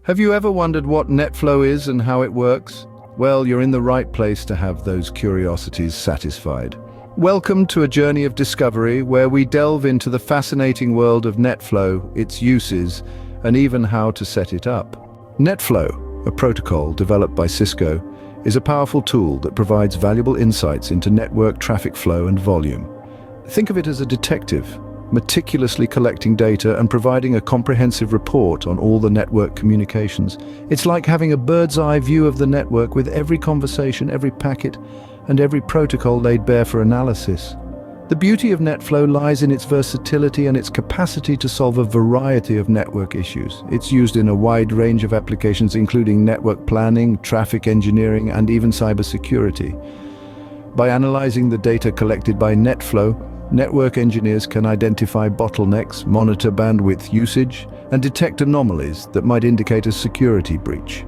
Have you ever wondered what NetFlow is and how it works? Well, you're in the right place to have those curiosities satisfied. Welcome to a journey of discovery where we delve into the fascinating world of NetFlow, its uses, and even how to set it up. NetFlow, a protocol developed by Cisco, is a powerful tool that provides valuable insights into network traffic flow and volume. Think of it as a detective, meticulously collecting data and providing a comprehensive report on all the network communications. It's like having a bird's-eye view of the network with every conversation, every packet, and every protocol laid bare for analysis. The beauty of NetFlow lies in its versatility and its capacity to solve a variety of network issues. It's used in a wide range of applications, including network planning, traffic engineering, and even cybersecurity. By analyzing the data collected by NetFlow, network engineers can identify bottlenecks, monitor bandwidth usage, and detect anomalies that might indicate a security breach.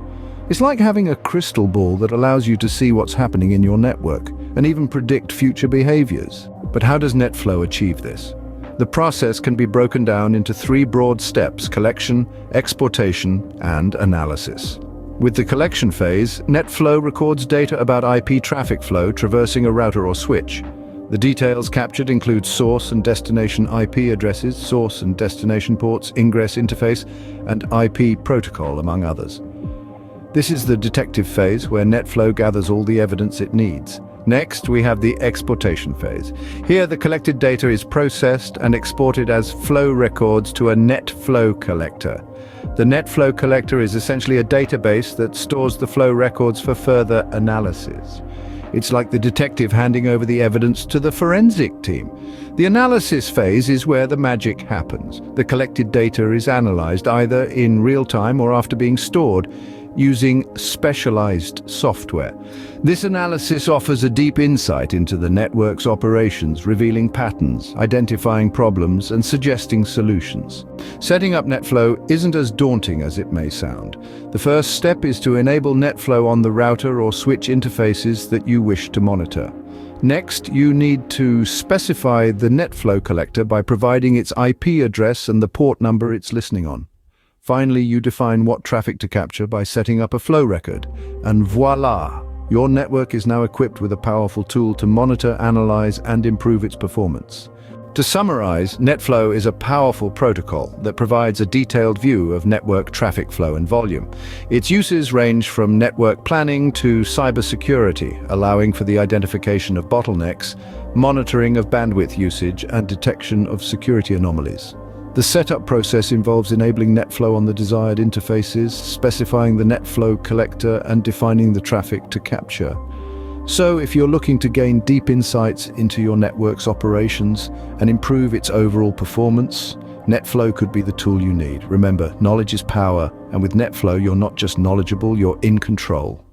It's like having a crystal ball that allows you to see what's happening in your network and even predict future behaviors. But how does NetFlow achieve this? The process can be broken down into three broad steps: collection, exportation, and analysis. With the collection phase, NetFlow records data about IP traffic flow traversing a router or switch. The details captured include source and destination IP addresses, source and destination ports, ingress interface, and IP protocol, among others. This is the detective phase, where NetFlow gathers all the evidence it needs. Next, we have the exportation phase. Here, the collected data is processed and exported as flow records to a NetFlow collector. The NetFlow collector is essentially a database that stores the flow records for further analysis. It's like the detective handing over the evidence to the forensic team. The analysis phase is where the magic happens. The collected data is analyzed either in real time or after being stored using specialized software. This analysis offers a deep insight into the network's operations, revealing patterns, identifying problems, and suggesting solutions. Setting up NetFlow isn't as daunting as it may sound. The first step is to enable NetFlow on the router or switch interfaces that you wish to monitor. Next, you need to specify the NetFlow collector by providing its IP address and the port number it's listening on. Finally, you define what traffic to capture by setting up a flow record. And voila! Your network is now equipped with a powerful tool to monitor, analyze, and improve its performance. To summarize, NetFlow is a powerful protocol that provides a detailed view of network traffic flow and volume. Its uses range from network planning to cybersecurity, allowing for the identification of bottlenecks, monitoring of bandwidth usage, and detection of security anomalies. The setup process involves enabling NetFlow on the desired interfaces, specifying the NetFlow collector, and defining the traffic to capture. So, if you're looking to gain deep insights into your network's operations and improve its overall performance, NetFlow could be the tool you need. Remember, knowledge is power, and with NetFlow, you're not just knowledgeable, you're in control.